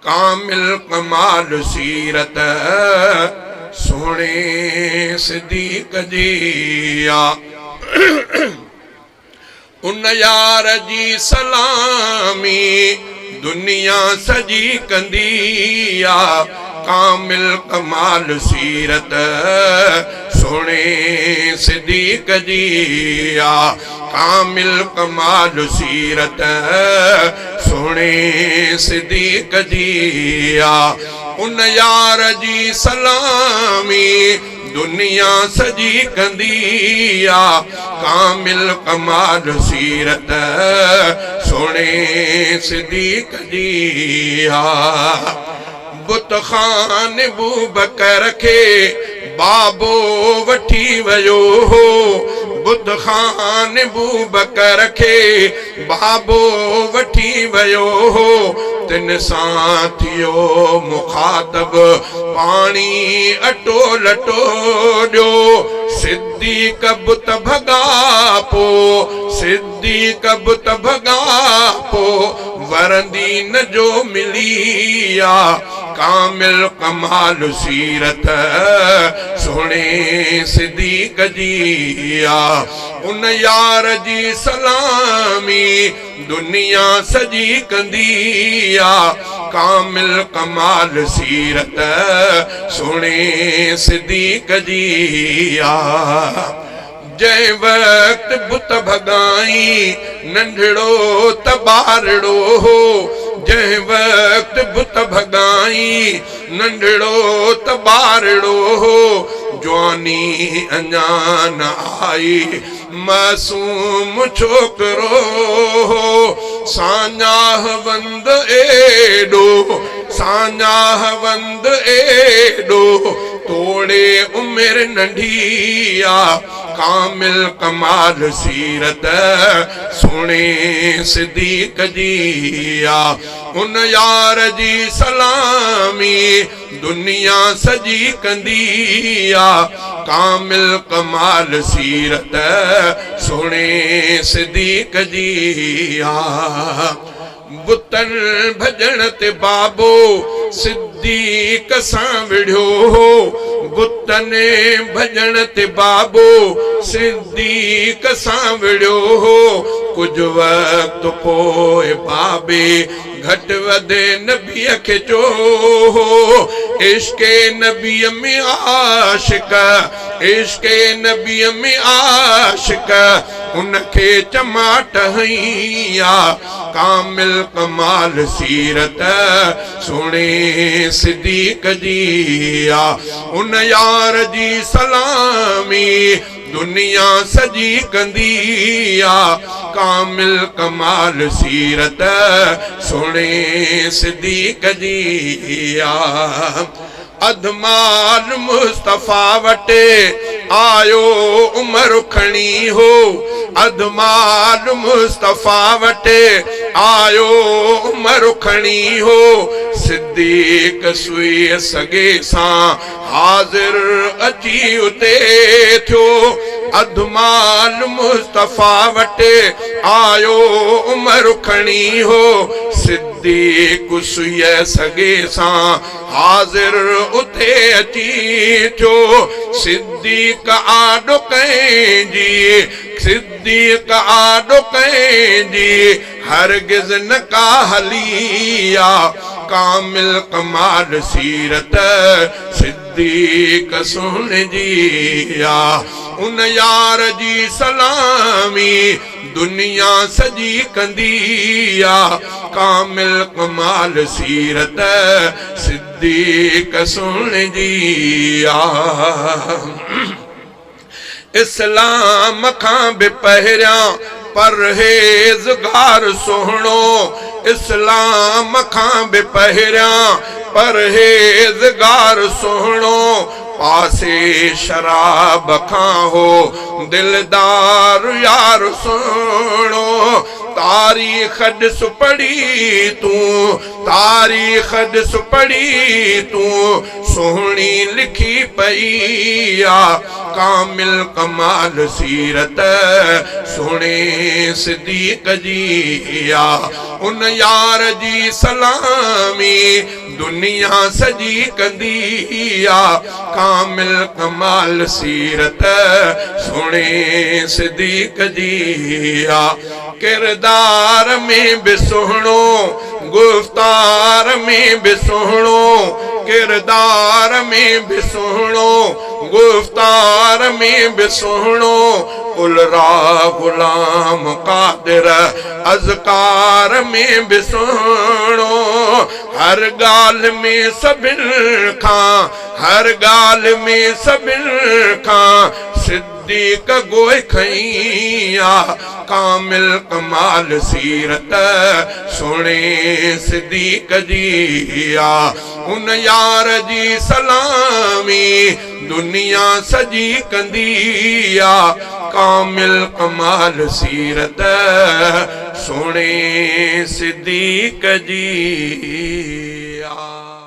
कामिल कमाल सीरत सोने सिद्दीक़ जी आ। उन यार जी सलामी दुनिया सजी कंदी आ। कामिल कमाल सीरत सोने सिद्दीक़ जी आ। कामिल कमाल सीरत सोने सिद्दीक़ जी आ। उन यार जी सलामी दुनिया सजी कंदी आ। कामिल कमाल सीरत सोने सिद्दीक़ जी आ। बुत खान अबू बकर के बाबो वठी वयो हो। बुत खान अबू बकर के बाबो वठी वयो हो। तिन साथियो मुखातब पानी अटो लटो ॾियो। सिद्दीक़ बुत भगा पो सिद्दीक़ बुत भगा पो वरंदी न जो मिली आ। कामिल कमाल सीरत सोने सिद्दीक़ जी आ। उन यार जी सलामी दुनिया सजी कंदी आ। कामिल कमाल सीरत सोने सिद्दीक़ जी आ। जै वक्त बुत भगाई नंढड़ो त ॿारड़ो हो। जै वक्त बुत भगाई नंढड़ो त ॿारड़ो हो। जवानी अञा न आई मासूम छोकरो हो। सान्याह वंद एडो सान्याह वंद एडो तोड़े उमिर नंढी आ। कामिल कमाल सीरत सोने सिद्दीक़ जी आ। उन यार जी सलामी दुनिया सजी कंदी आ। कामिल कमाल सीरत सोने सिद्दीक़ जी आ। बुतन भजन ते बाबो सिद्दीक़ सां विढ़ियो हो। बुतन भजन ते बाबो सिद्दीक़ सां विढ़ियो हो। कुछ वक्त पोइ बाबे घट वधे नबीअ खे चो हो। इश्क़े नबीअ में आशिक इश्क़े नबीअ में आशिक उनखे चमाट हई आ। कामिल कमाल सीरत सोने सिद्दीक़ जी आ। उन यार जी सलामी दुनिया सजी कंदी आ। कामिल कमाल सीरत सोने सिद्दीक़ जी आ। अधमाल मुस्तफ़ा वटे आयो उमर खणी हो। अधमाल मुस्तफ़ा वटे आयो उमर खणी हो। सिद्दीक़ सुई सगे सां हाज़िर अची उते थियो। अधमाल मुस्तफ़ा वटे आयो उमर खणी हो। सिद्दीक़ सुई सगे सां हाज़िर उते अची थियो। सिद्दीक़ आॾो कंहिंजी सिद्दीक़ आॾो कंहिंजी हरगिज़ न का हली आ। कामिल कमाल सीरत सिद्दीक़ सोने जी आ। उन यार जी सलामी दुनिया सजी कंदी आ। कामिल कमाल सीरत सिद्दीक़ सोने जी आ। इस्लाम खां बि पहिरियां परहेज़गार सोहणो। इस्लाम खां बि पहिरियां परहेज़गार सोहणो। पासे शराब खां हो दिलदार यार सोहणो। तारीख़ ॾिस पढ़ी तूं तारीख़ ॾिस पढ़ी तूं सोहणी लिखी पई आ। कामिल कमाल सीरत सोने सिद्दीक जी आ। उन यार जी सलामी दुनिया सजी कंदी आ। कामिल कमाल सीरत सोने सिद्दीक जी आ। किरदार में भी सुहणो गुफ्तार में भी सुहणो किरदार में भी सुहणो गुफ्तार में भी सुहणो उलरा गुलाम कादिर अज़कार में भी सुहणो हर गाल में सबिन खां हर गाल में सबिन खां सिद्दीक गोए खैया। कामिल कमाल सीरत सोने सिद्दीक जी आ। उन यार जी सलामी दुनिया सजी कंदी आ। कामिल कमाल सीरत सोने सिद्दीक जी आ।